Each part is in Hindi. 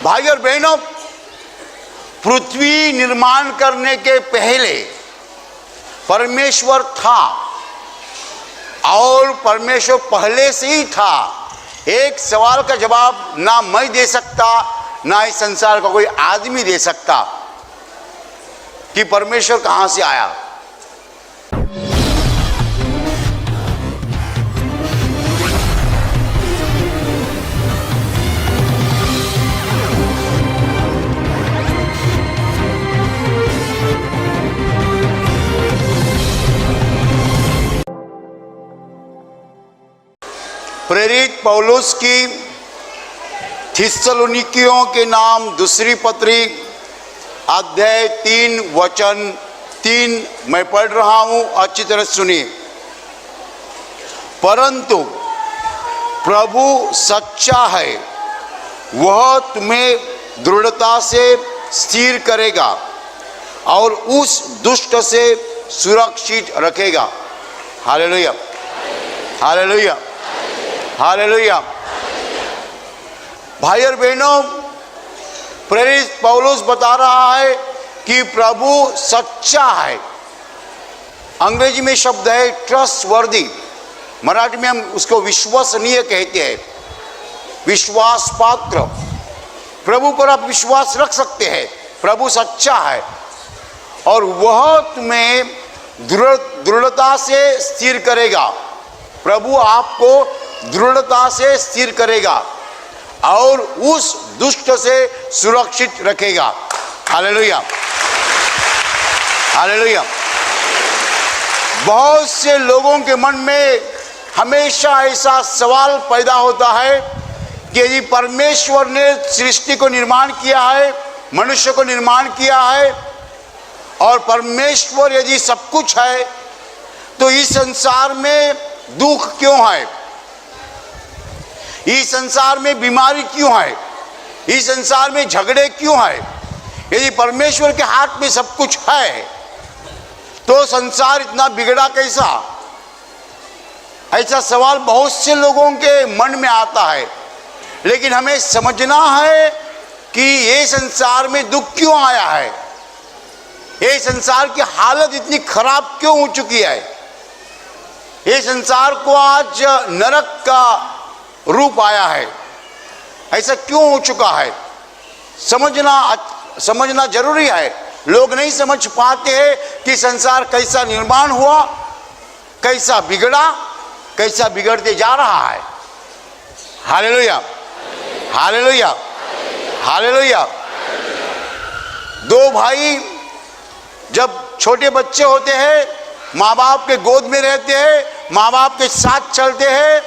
भाई और बहनों, पृथ्वी निर्माण करने के पहले परमेश्वर था और परमेश्वर पहले से ही था। एक सवाल का जवाब ना मैं दे सकता ना इस संसार का कोई आदमी दे सकता कि परमेश्वर कहां से आया। प्रेरित पौलुस की थिस्सलुनीकियों के नाम दूसरी पत्री अध्याय 3 वचन 3 मैं पढ़ रहा हूं, अच्छी तरह सुनिए। परंतु प्रभु सच्चा है, वह तुम्हें दृढ़ता से स्थिर करेगा और उस दुष्ट से सुरक्षित रखेगा। Hallelujah, hallelujah, hallelujah. भाई और बहनों, प्रेरित पौलुस बता रहा है कि प्रभु सच्चा है। अंग्रेजी में शब्द है ट्रस्टवर्दी, मराठी में हम उसको विश्वसनीय कहते हैं, विश्वास पात्र। प्रभु पर आप विश्वास रख सकते हैं। प्रभु सच्चा है और वह तुम्हें दृढ़ता से स्थिर करेगा। प्रभु आपको दृढ़ता से स्थिर करेगा और उस दुष्ट से सुरक्षित रखेगा। Hallelujah, hallelujah. बहुत से लोगों के मन में हमेशा ऐसा सवाल पैदा होता है कि यदि परमेश्वर ने सृष्टि को निर्माण किया है, मनुष्य को निर्माण किया है और परमेश्वर यदि सब कुछ है तो इस संसार में दुख क्यों है, इस संसार में बीमारी क्यों है, इस संसार में झगड़े क्यों है। यदि परमेश्वर के हाथ में सब कुछ है तो संसार इतना बिगड़ा कैसा? ऐसा सवाल बहुत से लोगों के मन में आता है। लेकिन हमें समझना है कि ये संसार में दुख क्यों आया है, ये संसार की हालत इतनी खराब क्यों हो चुकी है, ये संसार को आज नरक का रूप आया है, ऐसा क्यों हो चुका है। समझना जरूरी है। लोग नहीं समझ पाते हैं कि संसार कैसा निर्माण हुआ, कैसा बिगड़ा, कैसा बिगड़ते जा रहा है। Hallelujah, hallelujah, hallelujah. दो भाई जब छोटे बच्चे होते हैं, माँ बाप के गोद में रहते हैं, माँ बाप के साथ चलते हैं,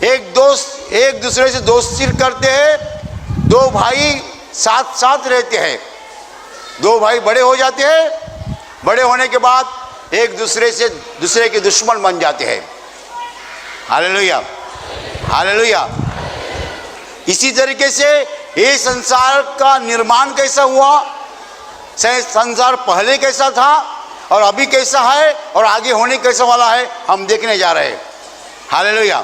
एक दूसरे से दोस्ती करते हैं, दो भाई साथ साथ रहते हैं। दो भाई बड़े हो जाते हैं, बड़े होने के बाद एक दूसरे के दुश्मन बन जाते हैं। Hallelujah, hallelujah. इसी तरीके से ये संसार का निर्माण कैसा हुआ, संसार पहले कैसा था और अभी कैसा है और आगे होने कैसा वाला है, हम देखने जा रहे हैं। Hallelujah,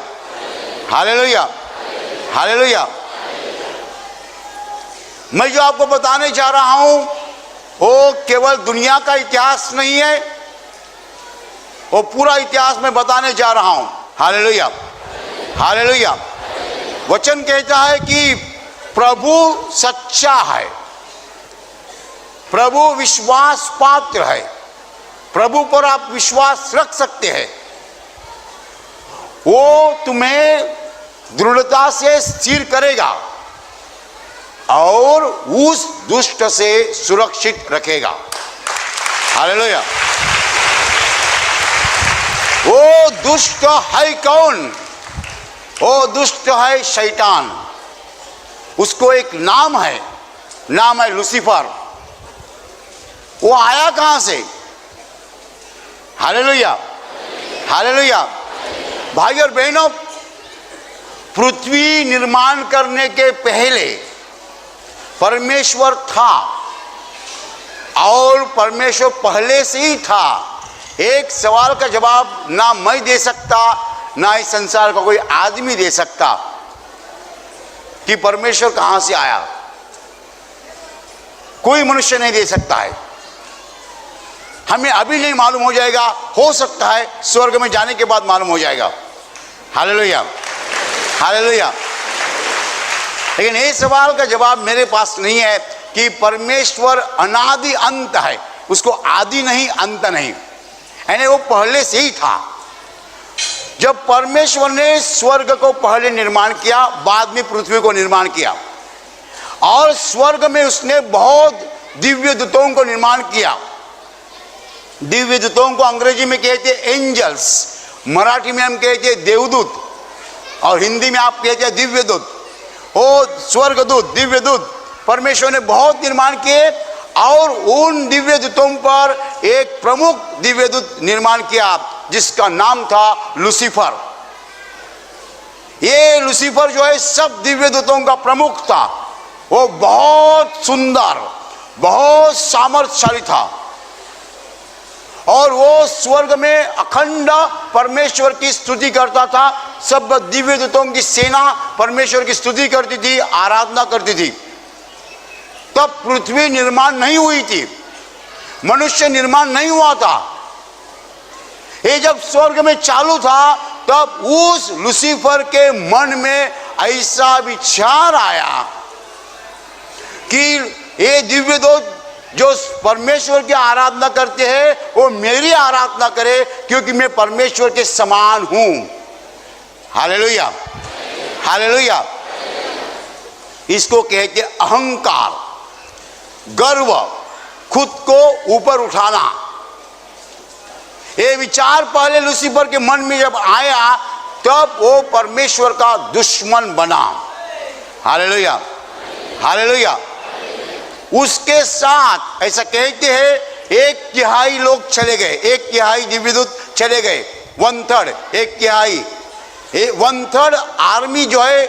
hallelujah, hallelujah. मैं जो आपको बताने जा रहा हूं वो केवल दुनिया का इतिहास नहीं है, वो पूरा इतिहास मैं बताने जा रहा हूं। Hallelujah, hallelujah. वचन कहता है कि प्रभु सच्चा है, प्रभु विश्वास पात्र है, प्रभु पर आप विश्वास रख सकते हैं। वो तुम्हें दृढ़ता से स्थिर करेगा और उस दुष्ट से सुरक्षित रखेगा। हालेलुया। वो दुष्ट है कौन? वो दुष्ट है शैतान। उसको एक नाम है, नाम है लूसीफर। वो आया कहां से? Hallelujah, hallelujah. भाई और बहनों, पृथ्वी निर्माण करने के पहले परमेश्वर था और परमेश्वर पहले से ही था। एक सवाल का जवाब ना मैं दे सकता ना इस संसार का कोई आदमी दे सकता कि परमेश्वर कहां से आया, कोई मनुष्य नहीं दे सकता है। हमें अभी नहीं मालूम हो जाएगा, हो सकता है स्वर्ग में जाने के बाद मालूम हो जाएगा। Hallelujah, hallelujah. लेकिन ये सवाल का जवाब मेरे पास नहीं है कि परमेश्वर अनादि अंत है, उसको आदि नहीं अंत नहीं, यानी वो पहले से ही था। जब परमेश्वर ने स्वर्ग को पहले निर्माण किया, बाद में पृथ्वी को निर्माण किया, और स्वर्ग में उसने बहुत दिव्य दूतों को निर्माण किया। दिव्य दूतों को अंग्रेजी में कहते हैं एंजल्स, मराठी में हम कहते हैं देवदूत, और हिंदी में आप कहते हैं दिव्य दूत। ओ स्वर्गदूत, दिव्य दूत परमेश्वर ने बहुत निर्माण किए, और उन दिव्य दूतों पर एक प्रमुख दिव्य दूत निर्माण किया जिसका नाम था लूसीफर। ये लूसीफर जो है सब दिव्य दूतों का प्रमुख था। वो बहुत सुंदर, बहुत सामर्थ्यशाली था, और वो स्वर्ग में अखंड परमेश्वर की स्तुति करता था। सब दिव्य दूतों की सेना परमेश्वर की स्तुति करती थी, आराधना करती थी। तब पृथ्वी निर्माण नहीं हुई थी, मनुष्य निर्माण नहीं हुआ था। ये जब स्वर्ग में चालू था, तब उस लूसीफर के मन में ऐसा विचार आया कि ये दिव्य दूत जो परमेश्वर की आराधना करते हैं वो मेरी आराधना करे, क्योंकि मैं परमेश्वर के समान हूं। Hallelujah, hallelujah. इसको कहते अहंकार, गर्व, खुद को ऊपर उठाना। ये विचार पहले लूसीफर के मन में जब आया, तब वो परमेश्वर का दुश्मन बना। Hallelujah, hallelujah. उसके साथ ऐसा कहते हैं 1/3 लोग चले गए, 1/3 दिव्यदूत चले गए, 1/3, 1/3, 1/3 आर्मी जो है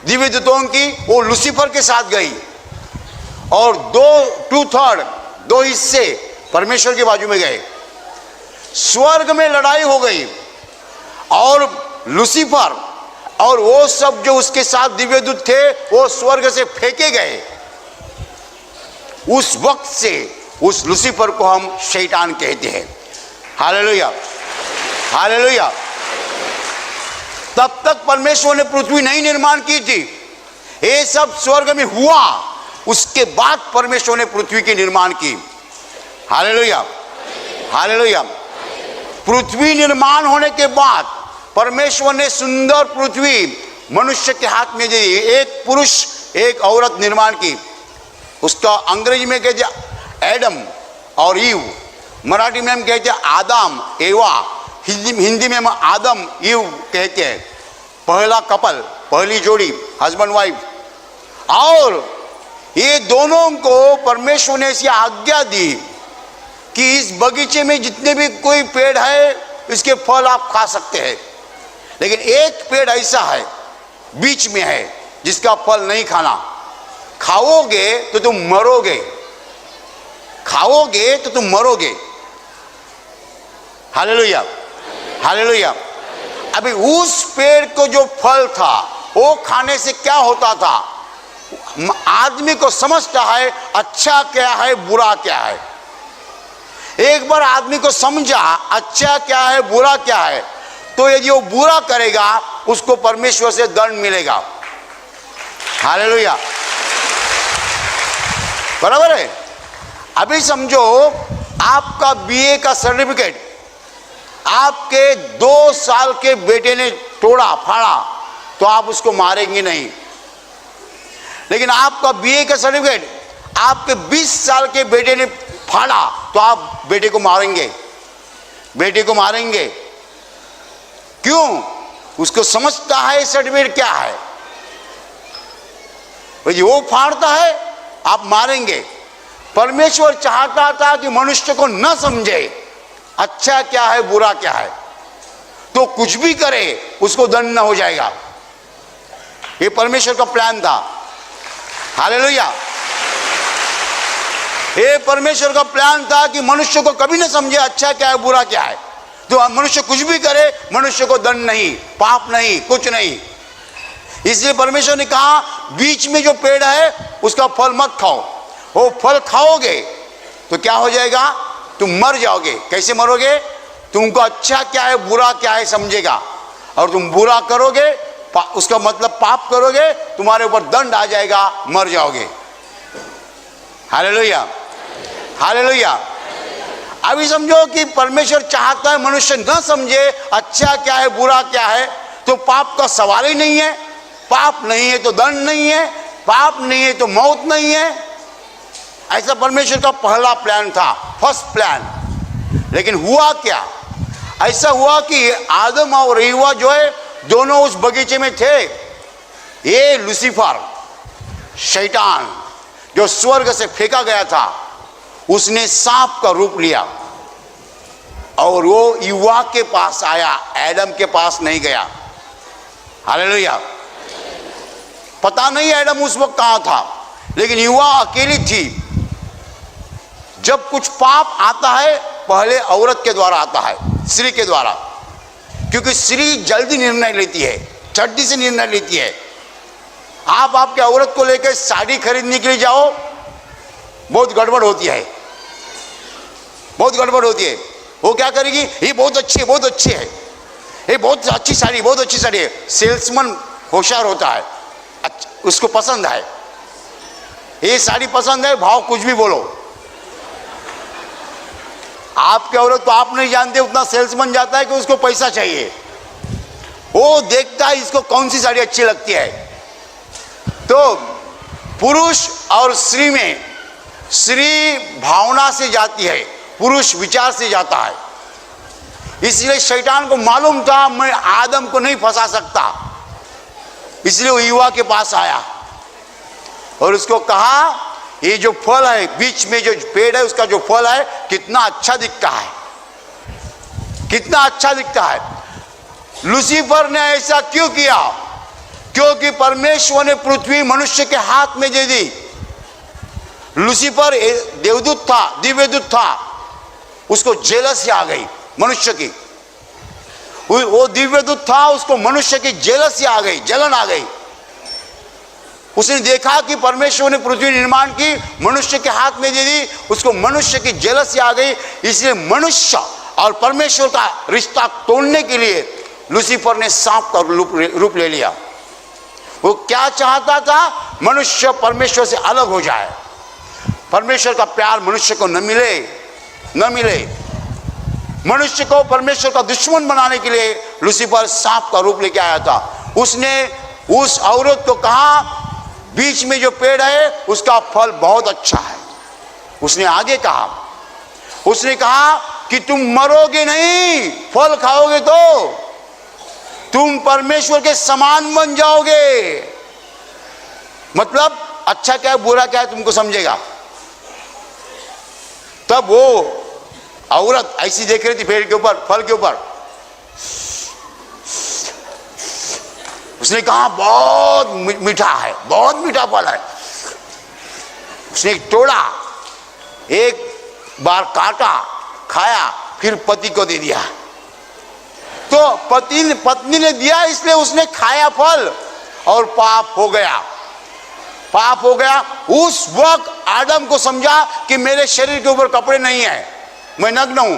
दिव्यदूतों की वो लूसीफर के साथ गई, और 2/3, 2 हिस्से परमेश्वर के बाजू में गए। स्वर्ग में लड़ाई हो गई, और लूसीफर और वो सब जो उसके साथ दिव्यदूत थे वो स्वर्ग से फेंके गए। उस वक्त से उस लूसीफर को हम शैतान कहते हैं। Hallelujah, hallelujah. तब तक परमेश्वर ने पृथ्वी नहीं निर्माण की थी, ये सब स्वर्ग में हुआ, उसके बाद परमेश्वर ने पृथ्वी की निर्माण की। Hallelujah, hallelujah. पृथ्वी निर्माण होने के बाद परमेश्वर ने सुंदर पृथ्वी मनुष्य के हाथ में दी। एक पुरुष एक औरत निर्माण की, उसका अंग्रेजी में कहते एडम और ईव, मराठी में हम कहते हैं आदम एवा, हिंदी में हम आदम ईव कहते हैं। पहला कपल, पहली जोड़ी, हस्बैंड वाइफ। और ये दोनों को परमेश्वर ने ऐसी आज्ञा दी कि इस बगीचे में जितने भी कोई पेड़ है इसके फल आप खा सकते हैं, लेकिन एक पेड़ ऐसा है बीच में है जिसका फल नहीं खाना। खाओगे तो तुम मरोगे, खाओगे तो तुम मरोगे। Hallelujah, hallelujah. अभी उस पेड़ को जो फल था वो खाने से क्या होता था, आदमी को समझता है अच्छा क्या है बुरा क्या है। एक बार आदमी को समझा अच्छा क्या है बुरा क्या है, तो यदि वो बुरा करेगा उसको परमेश्वर से दंड मिलेगा। हालेलुया, बराबर है। अभी समझो आपका बीए का सर्टिफिकेट आपके 2 साल के बेटे ने तोड़ा फाड़ा तो आप उसको मारेंगे नहीं, लेकिन आपका बीए का सर्टिफिकेट आपके 20 साल के बेटे ने फाड़ा तो आप बेटे को मारेंगे, बेटे को मारेंगे। क्यों? उसको समझता है सर्टिफिकेट क्या है। भाई वो फाड़ता है आप मारेंगे। परमेश्वर चाहता था कि मनुष्य को न समझे अच्छा क्या है बुरा क्या है, तो कुछ भी करे उसको दंड न हो जाएगा। ये परमेश्वर का प्लान था। हालेलुया। ये परमेश्वर का प्लान था कि मनुष्य को कभी न समझे अच्छा क्या है बुरा क्या है, तो मनुष्य कुछ भी करे मनुष्य को दंड नहीं, पाप नहीं, कुछ नहीं। इसलिए परमेश्वर ने कहा बीच में जो पेड़ है उसका फल मत खाओ, वो फल खाओगे तो क्या हो जाएगा, तुम मर जाओगे। कैसे मरोगे, तुमको अच्छा क्या है बुरा क्या है समझेगा, और तुम बुरा करोगे उसका मतलब पाप करोगे, तुम्हारे ऊपर दंड आ जाएगा, मर जाओगे। Hallelujah, hallelujah. अभी समझो कि परमेश्वर चाहता है मनुष्य न समझे अच्छा क्या है बुरा क्या है, तो पाप का सवाल ही नहीं है। पाप नहीं है तो दंड नहीं है, पाप नहीं है तो मौत नहीं है। ऐसा परमेश्वर का पहला प्लान था, फर्स्ट प्लान। लेकिन हुआ क्या, ऐसा हुआ कि आदम और हव्वा जो है दोनों उस बगीचे में थे। ये लूसीफर शैतान जो स्वर्ग से फेंका गया था, उसने सांप का रूप लिया और वो हव्वा के पास आया, एडम के पास नहीं गया। हालेलुया। पता नहीं एडम उस वक्त कहां था, लेकिन हव्वा अकेली थी। जब कुछ पाप आता है पहले औरत के द्वारा आता है, स्त्री के द्वारा, क्योंकि स्त्री जल्दी निर्णय लेती है, झट्टी से निर्णय लेती है। आप आपके औरत को लेकर साड़ी खरीदने के लिए जाओ, बहुत गड़बड़ होती है, बहुत गड़बड़ होती है। वो क्या करेगी, ये बहुत अच्छी है, बहुत अच्छी है, ये बहुत अच्छी साड़ी, बहुत अच्छी साड़ी है। सेल्समैन होशियार होता है, उसको पसंद है, ये साड़ी पसंद है, भाव कुछ भी बोलो। आपके औरत तो आप नहीं जानते, उतना सेल्समैन जाता है कि उसको पैसा चाहिए, वो देखता है इसको कौन सी साड़ी अच्छी लगती है। तो पुरुष और स्त्री में, स्त्री भावना से जाती है, पुरुष विचार से जाता है। इसलिए शैतान को मालूम था मैं आदम को नहीं फंसा सकता, इसलिए वो हव्वा के पास आया और उसको कहा ये जो फल है, बीच में जो पेड़ है उसका जो फल है कितना अच्छा दिखता है, कितना अच्छा दिखता है। लूसीफर ने ऐसा क्यों किया, क्योंकि परमेश्वर ने पृथ्वी मनुष्य के हाथ में दे दी। लूसीफर देवदूत था, दिव्यदूत था, उसको जेलसी आ गई मनुष्य की। वो दिव्यदूत था, उसको मनुष्य की जेलसी आ गई, जलन आ गई। उसने देखा कि परमेश्वर ने पृथ्वी निर्माण की, मनुष्य के हाथ में दे दी, उसको मनुष्य की जेलसी आ गई। इसलिए मनुष्य और परमेश्वर का रिश्ता तोड़ने के लिए लूसीफर ने सांप का रूप ले लिया। वो क्या चाहता था, मनुष्य परमेश्वर से अलग हो जाए, परमेश्वर का प्यार मनुष्य को न मिले, न मिले। मनुष्य को परमेश्वर का दुश्मन बनाने के लिए लूसीफर सांप का रूप लेके आया था। उसने उस औरत को कहा बीच में जो पेड़ है उसका फल बहुत अच्छा है। उसने आगे कहा, उसने कहा कि तुम मरोगे नहीं, फल खाओगे तो तुम परमेश्वर के समान बन जाओगे। मतलब अच्छा क्या है बुरा क्या है तुमको समझेगा। तब वो औरत ऐसी देख रही थी पेड़ के ऊपर, फल के ऊपर। उसने कहा बहुत मीठा है, बहुत मीठा फल है। उसने तोड़ा, एक बार काटा, खाया, फिर पति को दे दिया। तो पत्नी ने दिया इसलिए उसने खाया फल और पाप हो गया, पाप हो गया। उस वक्त आदम को समझा कि मेरे शरीर के ऊपर कपड़े नहीं है, मैं नग्न हूं,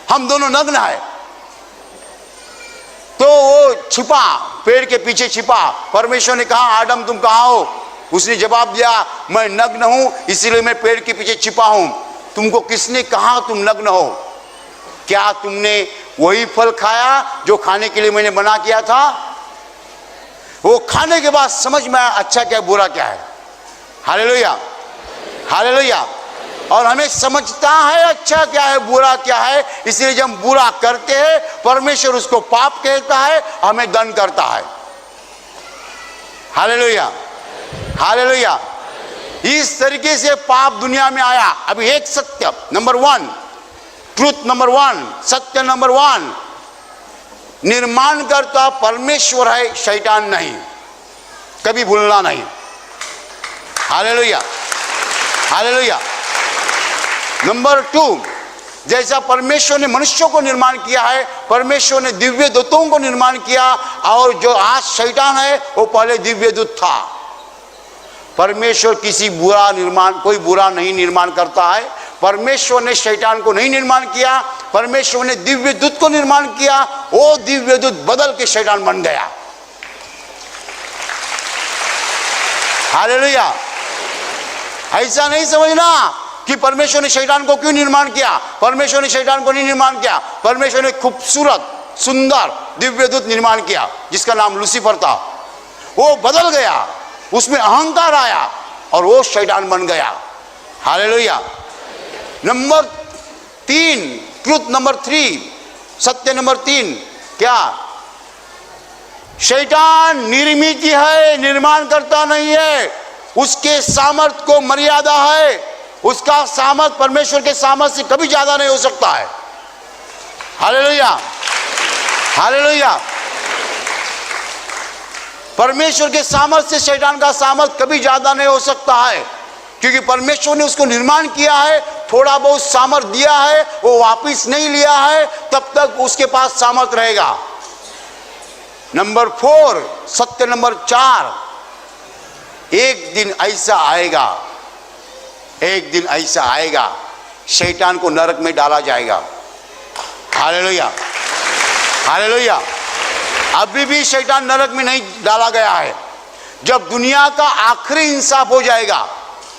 हम दोनों नग्न है। तो वो छिपा, पेड़ के पीछे छिपा। परमेश्वर ने कहा आदम तुम कहाँ हो? उसने जवाब दिया मैं नग्न हूं, इसीलिए मैं पेड़ के पीछे छिपा हूं। तुमको किसने कहा तुम नग्न हो? क्या तुमने वही फल खाया जो खाने के लिए मैंने मना किया था? वो खाने के बाद समझ में आया अच्छा क्या बुरा क्या है। Hallelujah, hallelujah. और हमें समझता है अच्छा क्या है बुरा क्या है, इसलिए जब हम बुरा करते हैं परमेश्वर उसको पाप कहता है, हमें दंड करता है। Hallelujah, hallelujah. इस तरीके से पाप दुनिया में आया। अभी एक सत्य नंबर 1, ट्रूथ नंबर 1, सत्य नंबर 1, निर्माण करता परमेश्वर है, शैतान नहीं, कभी भूलना नहीं। Hallelujah, hallelujah. नंबर 2, जैसा परमेश्वर ने मनुष्यों को निर्माण किया है, परमेश्वर ने दिव्य दूतों को निर्माण किया। और जो आज शैतान है वो पहले दिव्य दूत था, परमेश्वर कोई बुरा नहीं निर्माण करता है। परमेश्वर ने शैतान को नहीं निर्माण किया, परमेश्वर ने दिव्य दूत को निर्माण किया। वो दिव्य दूत बदल के शैतान बन गया। हालेलुया। ऐसा नहीं समझना कि परमेश्वर ने शैतान को क्यों निर्माण किया। परमेश्वर ने शैतान को नहीं निर्माण किया, परमेश्वर ने खूबसूरत सुंदर दिव्य दूत निर्माण किया जिसका नाम लूसीफर था। वो बदल गया, उसमें अहंकार आया और वो शैतान बन गया। हालेलुया। नंबर 3, ट्रुथ नंबर 3, सत्य नंबर 3 क्या? शैतान निर्मित है, निर्माण करता नहीं है। उसके सामर्थ्य को मर्यादा है। उसका सामर्थ्य परमेश्वर के सामर्थ्य से कभी ज्यादा नहीं हो सकता है। Hallelujah, hallelujah. परमेश्वर के सामर्थ्य से शैतान का सामर्थ्य कभी ज्यादा नहीं हो सकता है, क्योंकि परमेश्वर ने उसको निर्माण किया है, थोड़ा बहुत सामर्थ्य दिया है, वो वापिस नहीं लिया है, तब तक उसके पास सामर्थ्य रहेगा। नंबर 4, सत्य नंबर 4, एक दिन ऐसा आएगा, एक दिन ऐसा आएगा, शैतान को नरक में डाला जाएगा। Hallelujah, hallelujah. अभी भी शैतान नरक में नहीं डाला गया है। जब दुनिया का आखिरी इंसाफ हो जाएगा,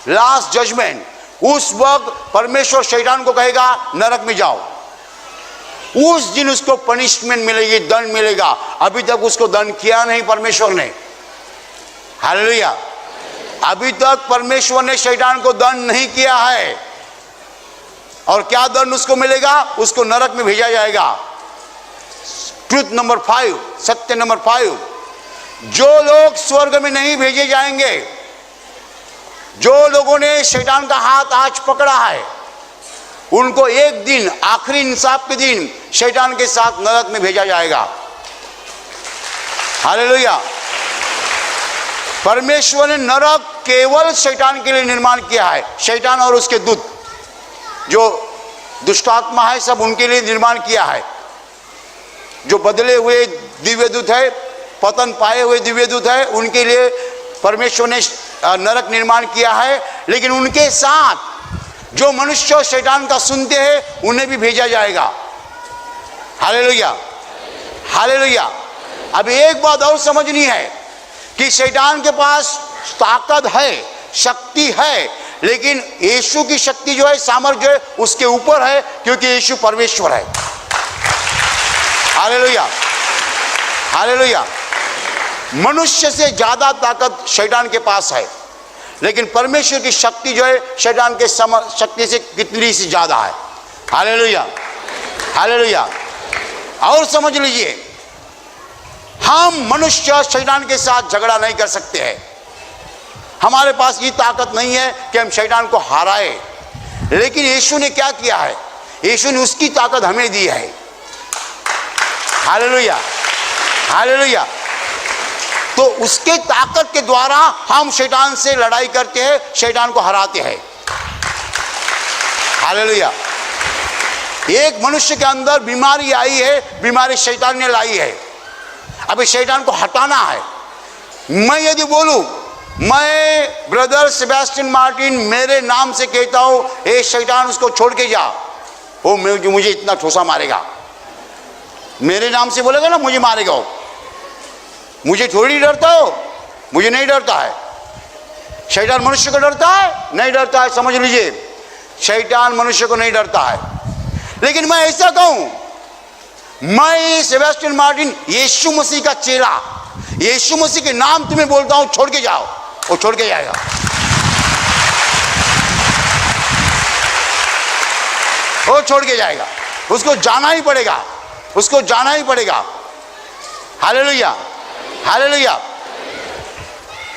लास्ट जजमेंट, उस वक्त परमेश्वर शैतान को कहेगा नरक में जाओ। उस दिन उसको पनिशमेंट मिलेगी, दंड मिलेगा। अभी तक उसको दंड किया नहीं परमेश्वर ने। हालेलुया। अभी तक परमेश्वर ने शैतान को दंड नहीं किया है। और क्या दंड उसको मिलेगा? उसको नरक में भेजा जाएगा। ट्रुथ नंबर 5, सत्य नंबर 5, जो लोग स्वर्ग में नहीं भेजे जाएंगे, जो लोगों ने शैतान का हाथ आज पकड़ा है, उनको एक दिन आखिरी इंसाफ के दिन शैतान के साथ नरक में भेजा जाएगा। हालेलुया। परमेश्वर ने नरक केवल शैतान के लिए निर्माण किया है। शैतान और उसके दूत, जो दुष्ट आत्मा है, सब उनके लिए निर्माण किया है। जो बदले हुए दिव्य दूत है, पतन पाए हुए दिव्य दूत है, उनके लिए परमेश्वर ने नरक निर्माण किया है। लेकिन उनके साथ जो मनुष्य शैतान का सुनते हैं, उन्हें भी भेजा जाएगा। Hallelujah, hallelujah. अब एक बात और समझनी है कि शैतान के पास ताकत है, शक्ति है, लेकिन यीशु की शक्ति जो है, सामर्थ्य जो है, उसके ऊपर है, क्योंकि यीशु परमेश्वर है। Hallelujah, hallelujah. मनुष्य से ज्यादा ताकत शैतान के पास है, लेकिन परमेश्वर की शक्ति जो है शैतान के शक्ति से कितनी सी ज्यादा है। Hallelujah, hallelujah. और समझ लीजिए, हम मनुष्य शैतान के साथ झगड़ा नहीं कर सकते हैं। हमारे पास ये ताकत नहीं है कि हम शैतान को हराए, लेकिन यीशु ने क्या किया है? यीशु ने उसकी ताकत हमें दी है। Hallelujah, hallelujah. तो उसके ताकत के द्वारा हम शैतान से लड़ाई करते हैं, शैतान को हराते हैं। हालेलुया। एक मनुष्य के अंदर बीमारी आई है, बीमारी शैतान ने लाई है। अभी शैतान को हटाना है। मैं यदि बोलूं, मैं ब्रदर सेबेस्टियन मार्टिन मेरे नाम से कहता हूं, ए शैतान उसको छोड़ के जा, वो मुझे इतना ठोसा मारेगा। मेरे नाम से बोलेगा ना, मुझे मारेगा वो। मुझे थोड़ी डरता हो, मुझे नहीं डरता है। शैतान मनुष्य को डरता है? नहीं डरता है। समझ लीजिए, शैतान मनुष्य को नहीं डरता है। लेकिन मैं ऐसा कहूं, मैं सेबेस्टियन मार्टिन यीशु मसीह का चेला, यीशु मसीह के नाम तुम्हें बोलता हूं, छोड़ के जाओ। वो छोड़ के जाएगा। वो छोड़ के जाएगा। उसको जाना ही पड़ेगा, उसको जाना ही पड़ेगा। Hallelujah, hallelujah.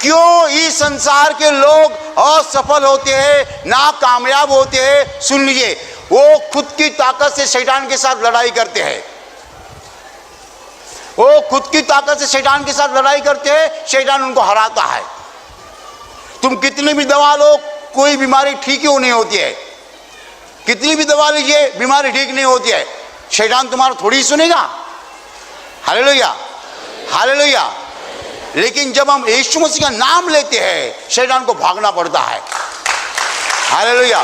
क्यों इस संसार के लोग असफल होते हैं, नाकामयाब होते हैं? सुन लीजिए, वो खुद की ताकत से शैतान के साथ लड़ाई करते हैं। वो खुद की ताकत से शैतान के साथ लड़ाई करते हैं, शैतान उनको हराता है। तुम कितनी भी दवा लो, कोई बीमारी ठीक ही नहीं होती है। कितनी भी दवा लीजिए, बीमारी ठीक नहीं होती है। शैतान तुम्हारा थोड़ी सुनेगा। Hallelujah, hallelujah. लेकिन जब हम यीशु मसीह का नाम लेते हैं शैतान को भागना पड़ता है। हालेलुया।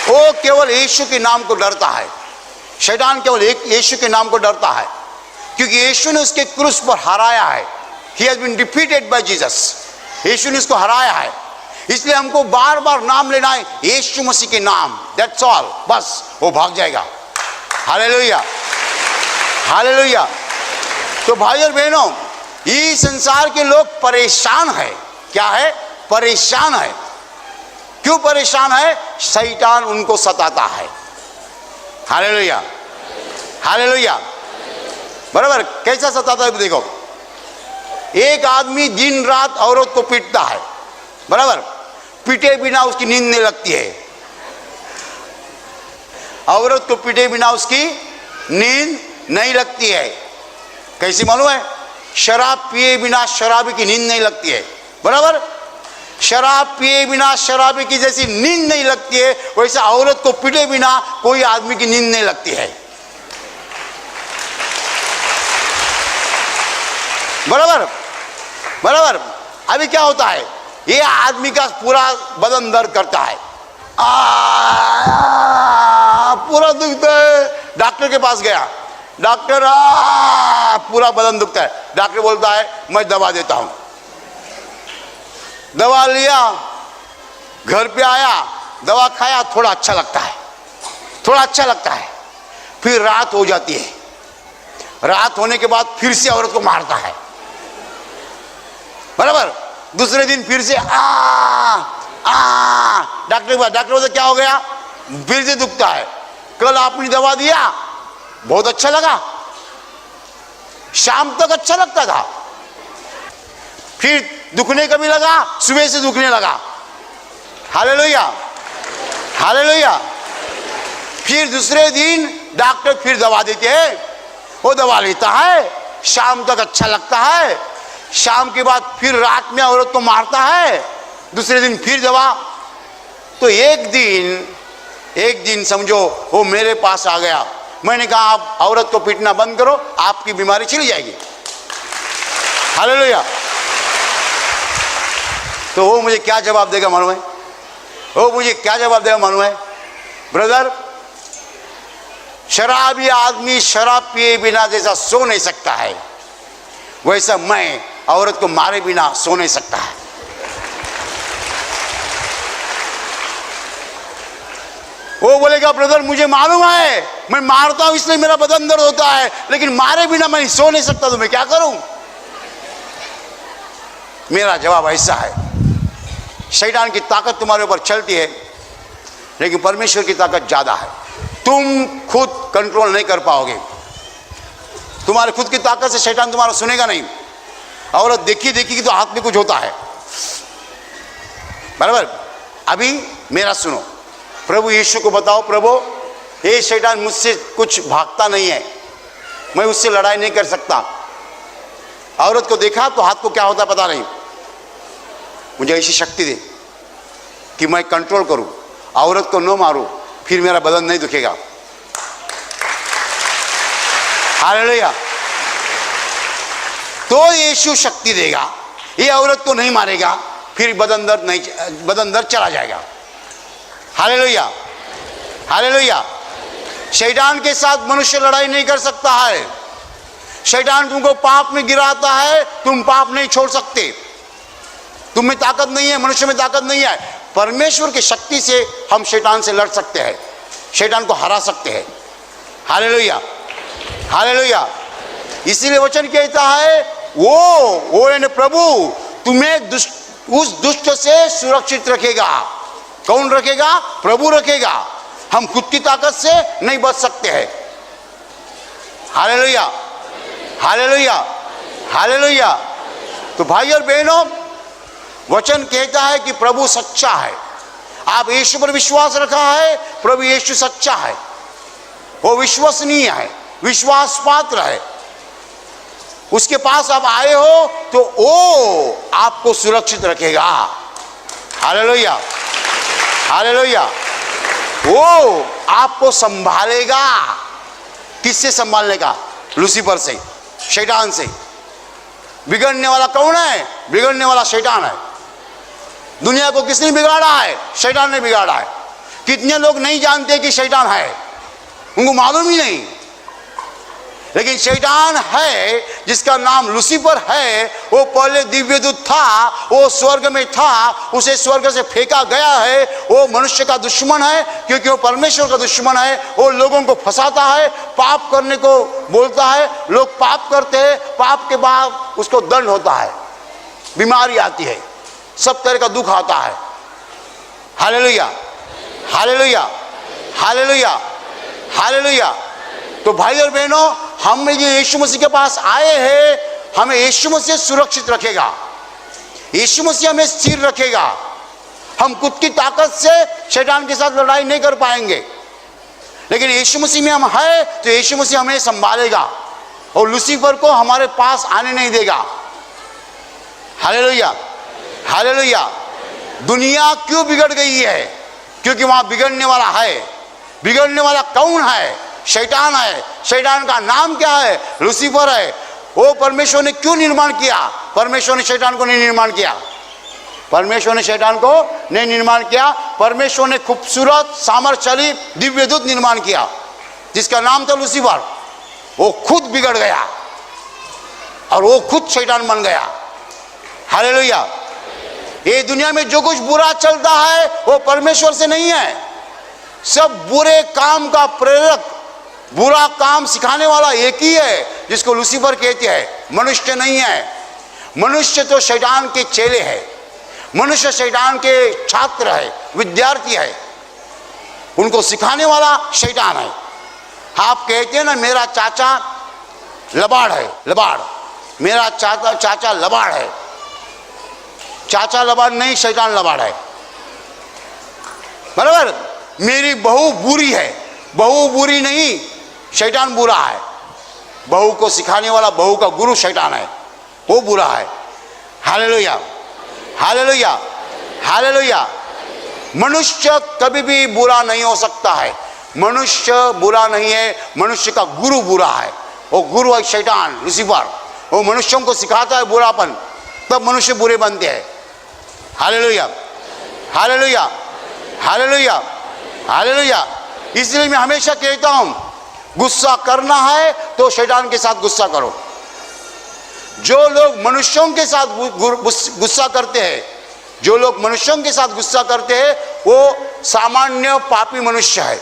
वो केवल यीशु के नाम को डरता है, शैतान केवल एक यीशु के नाम को डरता है, क्योंकि यीशु ने उसके क्रूस पर हराया है। He has been defeated by Jesus। यीशु ने उसको हराया है, इसलिए हमको बार बार नाम लेना है, यीशु मसीह के नाम, दैट्स ऑल, बस वो भाग जाएगा। Hallelujah, hallelujah. तो भाई और बहनों, इस संसार के लोग परेशान है। क्या है? परेशान है। क्यों परेशान है? शैतान उनको सताता है। Hallelujah, hallelujah. बराबर, कैसा सताता है देखो। एक आदमी दिन रात औरत को पीटता है, बराबर, पीटे बिना उसकी नींद नहीं लगती है। औरत को पीटे बिना उसकी नींद नहीं लगती है। कैसी मालूम है? शराब पिए बिना शराबी की नींद नहीं लगती है, बराबर। शराब पिए बिना शराबी की जैसी नींद नहीं लगती है, वैसे औरत को पीटे बिना कोई आदमी की नींद नहीं लगती है, बराबर, बराबर। अभी क्या होता है, ये आदमी का पूरा बदन दर्द करता है, पूरा दुखता है। डॉक्टर के पास गया, डॉक्टर पूरा बदन दुखता है। डॉक्टर बोलता है मैं दवा देता हूं। दवा लिया, घर पे आया, दवा खाया, थोड़ा अच्छा लगता है, थोड़ा अच्छा लगता है। फिर रात हो जाती है, रात होने के बाद फिर से औरत को मारता है, बराबर। दूसरे दिन फिर से डॉक्टर बोलता क्या हो गया? फिर से दुखता है। कल आपने दवा दिया, बहुत अच्छा लगा, शाम तक अच्छा लगता था, फिर दुखने कभी लगा, सुबह से दुखने लगा। Hallelujah, hallelujah. फिर दूसरे दिन डॉक्टर फिर दवा देते हैं, वो दवा लेता है, शाम तक अच्छा लगता है, शाम के बाद फिर रात में औरत को मारता है, दूसरे दिन फिर दवा। तो एक दिन समझो वो मेरे पास आ गया। मैंने कहा आप औरत को पीटना बंद करो, आपकी बीमारी चली जाएगी। हालेलुया। तो वो मुझे क्या जवाब देगा मालूम है? वो मुझे क्या जवाब देगा मालूम है? ब्रदर, शराबी आदमी शराब पिए बिना जैसा सो नहीं सकता है, वैसा मैं औरत को मारे बिना सो नहीं सकता है। वो बोलेगा ब्रदर मुझे मालूम है, मैं मारता हूं इसलिए मेरा बदन दर्द होता है, लेकिन मारे बिना मैं सो नहीं सकता, तो मैं क्या करूं? मेरा जवाब ऐसा है, शैतान की ताकत तुम्हारे ऊपर चलती है, लेकिन परमेश्वर की ताकत ज्यादा है। तुम खुद कंट्रोल नहीं कर पाओगे, तुम्हारे खुद की ताकत से शैतान तुम्हारा सुनेगा नहीं। औरत देखी देखी तो हाथ में कुछ होता है, बराबर। अभी मेरा सुनो, प्रभु यीशु को बताओ, प्रभु ये शैतान मुझसे कुछ भागता नहीं है, मैं उससे लड़ाई नहीं कर सकता। औरत को देखा तो हाथ को क्या होता पता नहीं, मुझे ऐसी शक्ति दे कि मैं कंट्रोल करूं, औरत को न मारूं, फिर मेरा बदन नहीं दुखेगा। हालेलुया। तो यीशु शक्ति देगा, ये औरत को नहीं मारेगा, फिर बदन दर्द चला जाएगा। Hallelujah, hallelujah. शैतान के साथ मनुष्य लड़ाई नहीं कर सकता है। शैतान तुमको पाप में गिराता है, तुम पाप नहीं छोड़ सकते। तुम में ताकत नहीं है, मनुष्य में ताकत नहीं है। परमेश्वर की शक्ति से हम शैतान से लड़ सकते हैं, शैतान को हरा सकते हैं। Hallelujah, hallelujah. इसीलिए वचन कहता है वो यानी प्रभु तुम्हें उस दुष्ट से सुरक्षित रखेगा। कौन रखेगा? प्रभु रखेगा। हम खुद की ताकत से नहीं बच सकते हैं। Hallelujah, hallelujah, hallelujah. तो भाई और बहनों, वचन कहता है कि प्रभु सच्चा है। आप यीशु पर विश्वास रखा है, प्रभु यीशु सच्चा है, वो विश्वसनीय है, विश्वास पात्र है। उसके पास आप आए हो तो वो आपको सुरक्षित रखेगा। Hallelujah, hallelujah. वो आपको संभालेगा। किससे संभालने का? लूसीफर से, शैतान से। बिगड़ने वाला कौन है? बिगड़ने वाला शैतान है। दुनिया को किसने बिगाड़ा है? शैतान ने बिगाड़ा है। कितने लोग नहीं जानते कि शैतान है, उनको मालूम ही नहीं। लेकिन शैतान है जिसका नाम लूसीफर है, वो पहले दिव्य दूत था, वो स्वर्ग में था, उसे स्वर्ग से फेंका गया है। वो मनुष्य का दुश्मन है क्योंकि वो परमेश्वर का दुश्मन है। वो लोगों को फंसाता है, पाप करने को बोलता है, लोग पाप करते हैं, पाप के बाद उसको दंड होता है, बीमारी आती है, सब तरह का दुख आता है। Hallelujah, hallelujah, hallelujah, hallelujah. तो भाई और बहनों, हम ये यीशु मसीह के पास आए हैं, हमें यीशु मसीह सुरक्षित रखेगा, यीशु मसीह हमें स्थिर रखेगा। हम खुद की ताकत से शैतान के साथ लड़ाई नहीं कर पाएंगे, लेकिन यीशु मसीह में हम हैं तो यीशु मसीह हमें संभालेगा और लूसीफर को हमारे पास आने नहीं देगा। Hallelujah, hallelujah. दुनिया क्यों बिगड़ गई है? क्योंकि वहां बिगड़ने वाला है। बिगड़ने वाला कौन है? शैतान है। शैतान का नाम क्या है? लूसीफर है। वो परमेश्वर ने क्यों निर्माण किया? परमेश्वर ने शैतान को नहीं निर्माण किया। परमेश्वर ने शैतान को नहीं निर्माण किया। परमेश्वर ने खूबसूरत सामर्थ्यशाली दिव्य दूत निर्माण किया जिसका नाम था लूसीफर। वो खुद बिगड़ गया और वो खुद शैतान बन गया। हालेलुया। ये दुनिया में जो कुछ बुरा चलता है वो परमेश्वर से नहीं है। सब बुरे काम का प्रेरक, बुरा काम सिखाने वाला एक ही है जिसको लूसीफर कहते हैं, मनुष्य नहीं है। मनुष्य तो शैतान के चेले है, मनुष्य शैतान के छात्र है, विद्यार्थी है, उनको सिखाने वाला शैतान है। आप कहते हैं ना मेरा चाचा लबाड़ है, लबाड़, मेरा चाचा लबाड़ है। चाचा लबाड़ नहीं, शैतान लबाड़ है, बराबर। मेरी बहू बुरी है, बहू बुरी नहीं, शैतान बुरा है। बहू को सिखाने वाला, बहू का गुरु शैतान है, वो बुरा है। Hallelujah, hallelujah, hallelujah. मनुष्य कभी भी बुरा नहीं हो सकता है। मनुष्य बुरा नहीं है, मनुष्य का गुरु बुरा है। वो गुरु है शैतान, लूसीफर। वो मनुष्यों को सिखाता है बुरापन, तब मनुष्य बुरे बनते हैं। Hallelujah, hallelujah, hallelujah, hallelujah. इसलिए मैं हमेशा कहता हूं, गुस्सा करना है तो शैतान के साथ गुस्सा करो। जो लोग मनुष्यों के साथ गुस्सा करते हैं, जो लोग मनुष्यों के साथ गुस्सा करते हैं, वो सामान्य पापी मनुष्य है।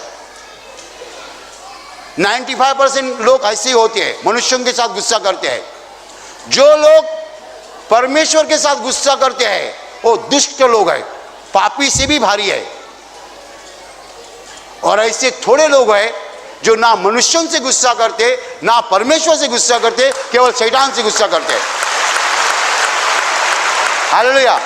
95% लोग ऐसे ही होते हैं, मनुष्यों के साथ गुस्सा करते हैं। जो लोग परमेश्वर के साथ गुस्सा करते हैं वो दुष्ट लोग हैं, पापी से भी भारी है। और ऐसे थोड़े लोग हैं जो ना मनुष्यों से गुस्सा करते, ना परमेश्वर से गुस्सा करते, केवल शैतान से गुस्सा करते। हालेलुया।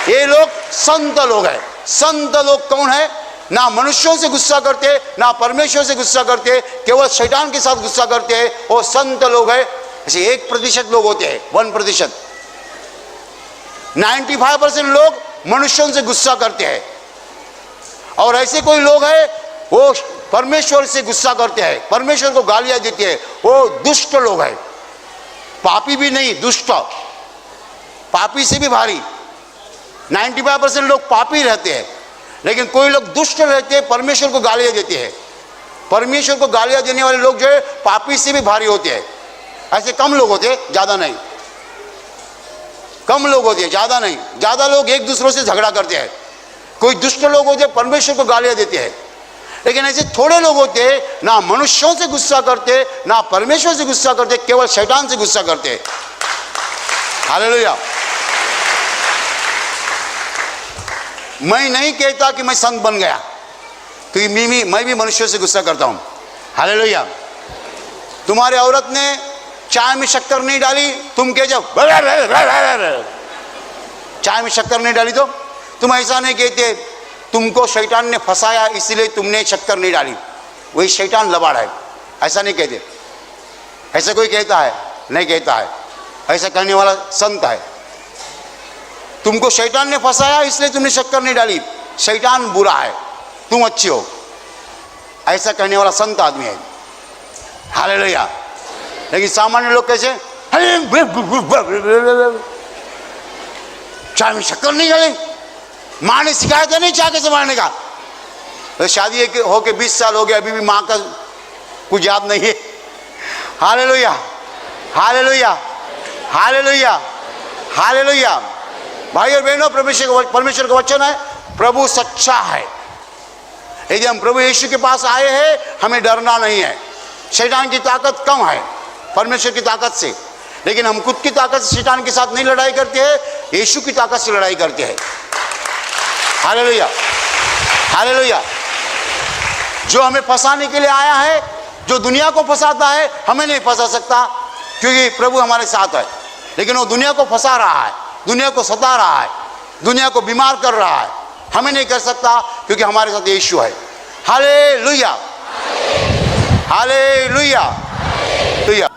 ये लोग संत लोग हैं। संत लोग कौन है? ना मनुष्यों से गुस्सा करते, ना परमेश्वर से गुस्सा करते, केवल शैतान के साथ गुस्सा करते हैं, वो संत लोग हैं। ऐसे 1% लोग होते हैं, 1%। 95% लोग मनुष्यों से गुस्सा करते हैं। और ऐसे कोई लोग हैं वो परमेश्वर से गुस्सा करते हैं, परमेश्वर को गालियां देते हैं, वो दुष्ट लोग हैं। पापी भी नहीं, दुष्ट, पापी से भी भारी। 95% लोग पापी रहते हैं, लेकिन कोई लोग दुष्ट रहते हैं, परमेश्वर को गालियां देते हैं। परमेश्वर को गालियां देने वाले लोग जो है पापी से भी भारी होते हैं। ऐसे कम लोग होते हैं, ज्यादा नहीं। कम लोग होते हैं, ज्यादा नहीं। ज्यादा लोग एक दूसरों से झगड़ा करते हैं। कोई दुष्ट लोग होते हैं, परमेश्वर को गालियां देते हैं। लेकिन ऐसे थोड़े लोग होते हैं, ना मनुष्यों से गुस्सा करते, ना परमेश्वर से गुस्सा करते, केवल शैतान से गुस्सा करते। हालेलुया। मैं नहीं कहता कि मैं संत बन गया, क्योंकि मैं भी मनुष्यों से गुस्सा करता हूं। हालेलुया। तुम्हारी औरत ने चाय में शक्कर नहीं डाली, तुम कह जाओ चाय में शक्कर नहीं डाली, तो तुम ऐसा नहीं कहते तुमको शैतान ने फंसाया इसलिए तुमने शक्कर नहीं डाली, वही शैतान लबाड़ है, ऐसा नहीं कहते। ऐसा कोई कहता है? नहीं कहता है। ऐसा कहने वाला संत है। तुमको शैतान ने फंसाया इसलिए तुमने शक्कर नहीं डाली, शैतान बुरा है, तुम अच्छी हो, ऐसा कहने वाला संत आदमी है। हालेलुया। लेकिन सामान्य लोग कैसे? चाय में शक्कर नहीं डाले, माँ ने सिखाया था नहीं चाय कैसे मारने का। तो शादी होके 20 साल हो गया, अभी भी माँ का कुछ याद नहीं है। Hallelujah, hallelujah, hallelujah, hallelujah. भाई और बहनों, परमेश्वर का वचन है, प्रभु सच्चा है। यदि हम प्रभु यीशु के पास आए हैं, हमें डरना नहीं है। शैतान की ताकत कम है परमेश्वर की ताकत से, लेकिन हम खुद की ताकत से शैतान के साथ नहीं लड़ाई करते हैं, यीशु की ताकत से लड़ाई करते हैं। Hallelujah, hallelujah. जो हमें फंसाने के लिए आया है, जो दुनिया को फंसाता है, हमें नहीं फंसा सकता, क्योंकि प्रभु हमारे साथ है। लेकिन वो दुनिया को फंसा रहा है, दुनिया को सता रहा है, दुनिया को बीमार कर रहा है, हमें नहीं कर सकता, क्योंकि हमारे साथ यीशु है। Hallelujah, hallelujah, hallelujah.